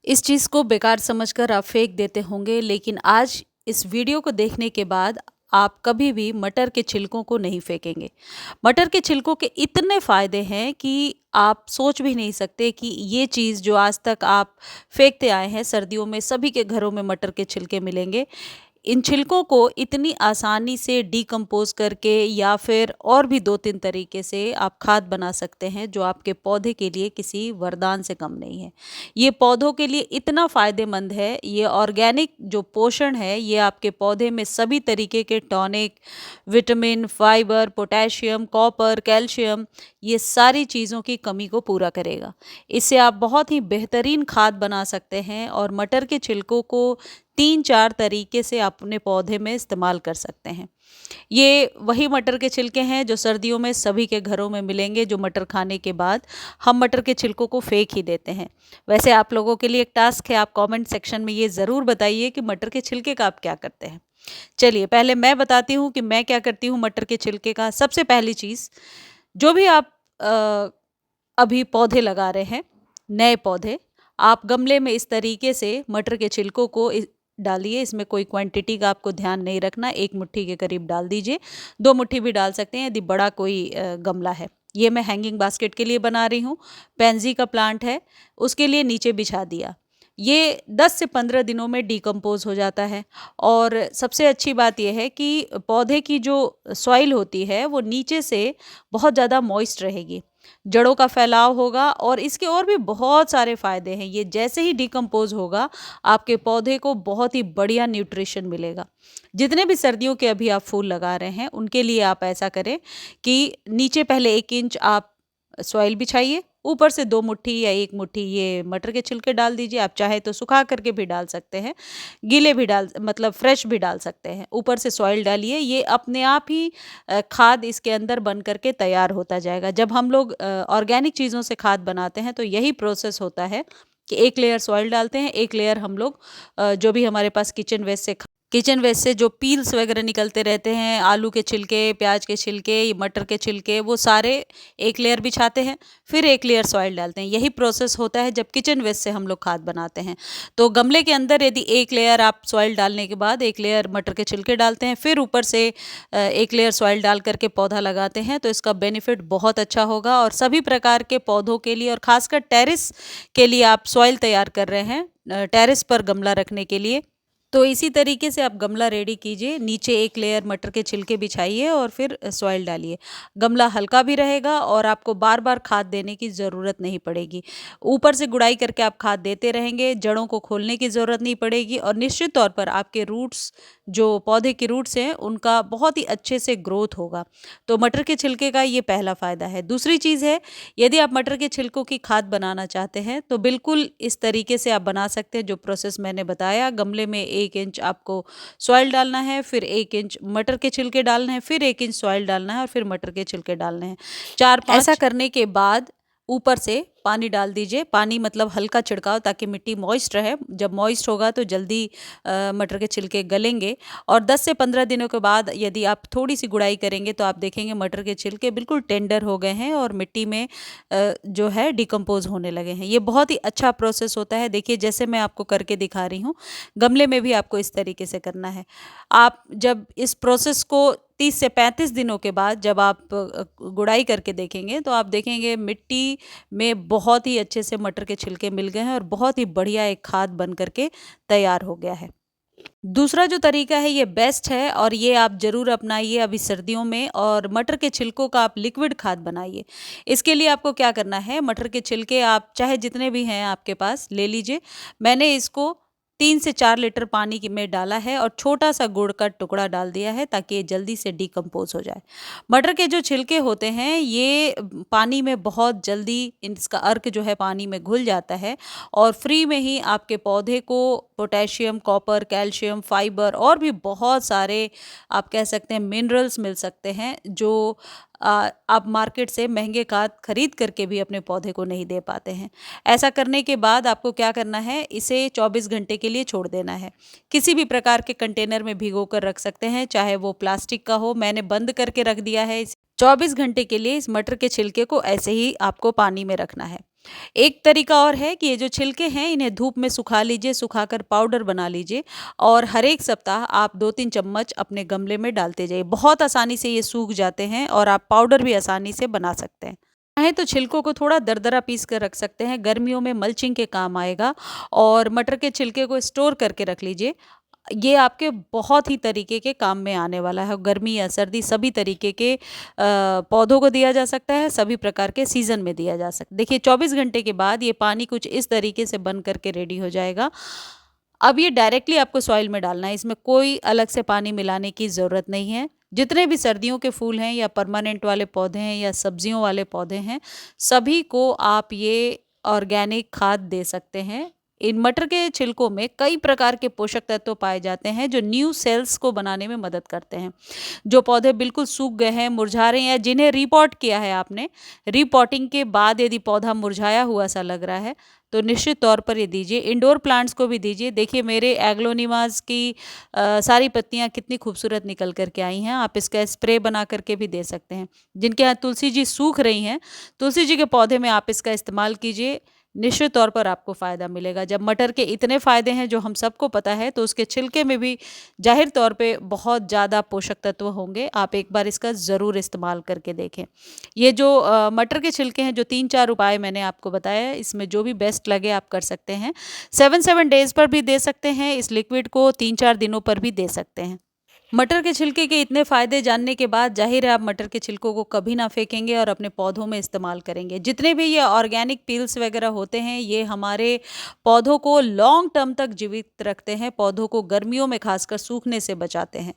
इस चीज़ को बेकार समझकर आप फेंक देते होंगे, लेकिन आज इस वीडियो को देखने के बाद आप कभी भी मटर के छिलकों को नहीं फेंकेंगे। मटर के छिलकों के इतने फ़ायदे हैं कि आप सोच भी नहीं सकते कि ये चीज़ जो आज तक आप फेंकते आए हैं, सर्दियों में सभी के घरों में मटर के छिलके मिलेंगे। इन छिलकों को इतनी आसानी से डिकम्पोज़ करके या फिर और भी 2-3 तरीके से आप खाद बना सकते हैं, जो आपके पौधे के लिए किसी वरदान से कम नहीं है। ये पौधों के लिए इतना फ़ायदेमंद है, ये ऑर्गेनिक जो पोषण है, ये आपके पौधे में सभी तरीके के tonic, vitamin, fibre, potassium, copper, calcium, ये सारी चीज़ों की कमी को पूरा करेगा। इससे आप बहुत ही बेहतरीन खाद बना सकते हैं और मटर के छिलकों को 3-4 तरीके से आप अपने पौधे में इस्तेमाल कर सकते हैं। ये वही मटर के छिलके हैं जो सर्दियों में सभी के घरों में मिलेंगे, जो मटर खाने के बाद हम मटर के छिलकों को फेंक ही देते हैं। वैसे आप लोगों के लिए एक टास्क है, आप कमेंट सेक्शन में ये ज़रूर बताइए कि मटर के छिलके का आप क्या करते हैं। चलिए पहले मैं बताती हूँ कि मैं क्या करती हूँ मटर के छिलके का। सबसे पहली चीज़, जो भी आप अभी पौधे लगा रहे हैं, नए पौधे, आप गमले में इस तरीके से मटर के छिलकों को डालिए। इसमें कोई क्वांटिटी का आपको ध्यान नहीं रखना, 1 मुट्ठी के करीब डाल दीजिए, 2 मुट्ठी भी डाल सकते हैं यदि बड़ा कोई गमला है। ये मैं हैंगिंग बास्केट के लिए बना रही हूँ। पेंजी का प्लांट है, उसके लिए नीचे बिछा दिया। ये 10 से 15 दिनों में डिकम्पोज़ हो जाता है और सबसे अच्छी बात ये है कि पौधे की जो सॉइल होती है, वो नीचे से बहुत ज़्यादा मॉइस्ट रहेगी। जड़ों का फैलाव होगा और इसके और भी बहुत सारे फ़ायदे हैं। ये जैसे ही डिकम्पोज़ होगा, आपके पौधे को बहुत ही बढ़िया न्यूट्रिशन मिलेगा। जितने भी सर्दियों के अभी आप फूल लगा रहे हैं, उनके लिए आप ऐसा करें कि नीचे पहले 1 इंच आप सॉइल बिछाइए, ऊपर से 2 मुट्ठी या 1 मुट्ठी ये मटर के छिलके डाल दीजिए। आप चाहे तो सुखा करके भी डाल सकते हैं, गीले भी डाल मतलब फ्रेश भी डाल सकते हैं। ऊपर से सॉइल डालिए, ये अपने आप ही खाद इसके अंदर बन करके तैयार होता जाएगा। जब हम लोग ऑर्गेनिक चीज़ों से खाद बनाते हैं तो यही प्रोसेस होता है कि 1 लेयर सॉइल डालते हैं, 1 लेयर हम लोग जो भी हमारे पास किचन वेस्ट से जो पील्स वगैरह निकलते रहते हैं, आलू के छिलके, प्याज के छिलके, मटर के छिलके, वो सारे 1 लेयर बिछाते हैं, फिर 1 लेयर सॉइल डालते हैं। यही प्रोसेस होता है जब किचन वेस्ट से हम लोग खाद बनाते हैं। तो गमले के अंदर यदि 1 लेयर आप सॉइल डालने के बाद 1 लेयर मटर के छिलके डालते हैं, फिर ऊपर से 1 लेयर सॉइल डाल करके पौधा लगाते हैं, तो इसका बेनिफिट बहुत अच्छा होगा। और सभी प्रकार के पौधों के लिए और ख़ासकर टेरेस के लिए आप सॉइल तैयार कर रहे हैं, टेरेस पर गमला रखने के लिए, तो इसी तरीके से आप गमला रेडी कीजिए। नीचे 1 लेयर मटर के छिलके बिछाइए और फिर सॉइल डालिए। गमला हल्का भी रहेगा और आपको बार-बार खाद देने की ज़रूरत नहीं पड़ेगी। ऊपर से गुड़ाई करके आप खाद देते रहेंगे, जड़ों को खोलने की ज़रूरत नहीं पड़ेगी और निश्चित तौर पर आपके रूट्स, जो पौधे के रूट्स हैं, उनका बहुत ही अच्छे से ग्रोथ होगा। तो मटर के छिलके का ये पहला फ़ायदा है। दूसरी चीज़ है, यदि आप मटर के छिलकों की खाद बनाना चाहते हैं, तो बिल्कुल इस तरीके से आप बना सकते हैं जो प्रोसेस मैंने बताया। गमले में 1 इंच आपको सॉइल डालना है, फिर 1 इंच मटर के छिलके डालने हैं, फिर 1 इंच सॉइल डालना है और फिर मटर के छिलके डालने हैं। 4-5 ऐसा करने के बाद ऊपर से पानी डाल दीजिए। पानी मतलब हल्का छिड़काव, ताकि मिट्टी मॉइस्ट रहे। जब मॉइस्ट होगा तो जल्दी मटर के छिलके गलेंगे। और 10 से 15 दिनों के बाद यदि आप थोड़ी-सी गुड़ाई करेंगे तो आप देखेंगे मटर के छिलके बिल्कुल टेंडर हो गए हैं और मिट्टी में जो है डिकम्पोज़ होने लगे हैं। ये बहुत ही अच्छा प्रोसेस होता है। देखिए जैसे मैं आपको करके दिखा रही हूँ, गमले में भी आपको इस तरीके से करना है। आप जब इस प्रोसेस को 30 से 35 दिनों के बाद जब आप गुड़ाई करके देखेंगे, तो आप देखेंगे मिट्टी में बहुत ही अच्छे से मटर के छिलके मिल गए हैं और बहुत ही बढ़िया एक खाद बन करके तैयार हो गया है। दूसरा जो तरीका है ये बेस्ट है और ये आप ज़रूर अपनाइए अभी सर्दियों में, और मटर के छिलकों का आप लिक्विड खाद बनाइए। इसके लिए आपको क्या करना है, मटर के छिलके आप चाहे जितने भी हैं आपके पास ले लीजिए। मैंने इसको 3 से 4 लीटर पानी में डाला है और छोटा-सा गुड़ का टुकड़ा डाल दिया है, ताकि ये जल्दी से डिकम्पोज़ हो जाए। मटर के जो छिलके होते हैं, ये पानी में बहुत जल्दी इसका अर्क जो है पानी में घुल जाता है और फ्री में ही आपके पौधे को पोटेशियम, कॉपर, कैल्शियम, फाइबर और भी बहुत सारे आप कह सकते हैं मिनरल्स मिल सकते हैं, जो आप मार्केट से महँगे खाद खरीद करके भी अपने पौधे को नहीं दे पाते हैं। ऐसा करने के बाद आपको क्या करना है, इसे 24 घंटे के लिए छोड़ देना है। किसी भी प्रकार के कंटेनर में भिगो कर रख सकते हैं, चाहे वो प्लास्टिक का हो। मैंने बंद करके रख दिया है इसे। 24 घंटे के लिए इस मटर के छिलके को ऐसे ही आपको पानी में रखना है। एक तरीका और है कि ये जो छिलके हैं इन्हें धूप में सुखा लीजिए, सुखाकर पाउडर बना लीजिए और हर एक सप्ताह आप 2-3 चम्मच अपने गमले में डालते जाइए। बहुत आसानी से ये सूख जाते हैं और आप पाउडर भी आसानी से बना सकते हैं। चाहें तो छिलकों को थोड़ा दरदरा पीस कर रख सकते हैं, गर्मियों में मल्चिंग के काम आएगा। और मटर के छिलके को स्टोर करके रख लीजिए। ये आपके बहुत ही तरीके के काम में आने वाला है। गर्मी या सर्दी सभी तरीके के पौधों को दिया जा सकता है, सभी प्रकार के सीज़न में दिया जा सकता है। देखिए 24 घंटे के बाद ये पानी कुछ इस तरीके से बन करके रेडी हो जाएगा। अब ये डायरेक्टली आपको सॉइल में डालना है, इसमें कोई अलग से पानी मिलाने की ज़रूरत नहीं है। जितने भी सर्दियों के फूल हैं या परमानेंट वाले पौधे हैं या सब्जियों वाले पौधे हैं, सभी को आप ये ऑर्गेनिक खाद दे सकते हैं। इन मटर के छिलकों में कई प्रकार के पोषक तत्व पाए जाते हैं जो न्यू सेल्स को बनाने में मदद करते हैं। जो पौधे बिल्कुल सूख गए हैं, मुरझा रहे हैं या जिन्हें रिपॉट किया है आपने, रिपॉटिंग के बाद यदि पौधा मुरझाया हुआ सा लग रहा है, तो निश्चित तौर पर ये दीजिए। इंडोर प्लांट्स को भी दीजिए। देखिए मेरे एग्लोनिमास की सारी पत्तियाँ कितनी खूबसूरत निकल कर के आई हैं। आप इसका स्प्रे बना करके भी दे सकते हैं। जिनके यहाँ तुलसी जी सूख रही हैं, तुलसी जी के पौधे में आप इसका इस्तेमाल कीजिए। निश्चित तौर पर आपको फ़ायदा मिलेगा। जब मटर के इतने फ़ायदे हैं जो हम सबको पता है, तो उसके छिलके में भी ज़ाहिर तौर पे बहुत ज़्यादा पोषक तत्व होंगे। आप एक बार इसका ज़रूर इस्तेमाल करके देखें। ये जो मटर के छिलके हैं, जो 3-4 उपाय मैंने आपको बताया, इसमें जो भी बेस्ट लगे आप कर सकते हैं। 7-7 डेज़ पर भी दे सकते हैं, इस लिक्विड को 3-4 दिनों पर भी दे सकते हैं। मटर के छिलके के इतने फ़ायदे जानने के बाद ज़ाहिर है आप मटर के छिलकों को कभी ना फेंकेंगे और अपने पौधों में इस्तेमाल करेंगे। जितने भी ये ऑर्गेनिक पील्स वगैरह होते हैं, ये हमारे पौधों को लॉन्ग टर्म तक जीवित रखते हैं, पौधों को गर्मियों में खासकर सूखने से बचाते हैं।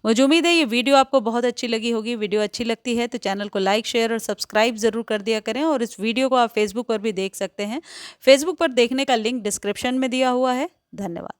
मुझे उम्मीद है ये वीडियो आपको बहुत अच्छी लगी होगी। वीडियो अच्छी लगती है तो चैनल को लाइक, शेयर और सब्सक्राइब ज़रूर कर दिया करें और इस वीडियो को आप फेसबुक पर भी देख सकते हैं। फेसबुक पर देखने का लिंक डिस्क्रिप्शन में दिया हुआ है। धन्यवाद।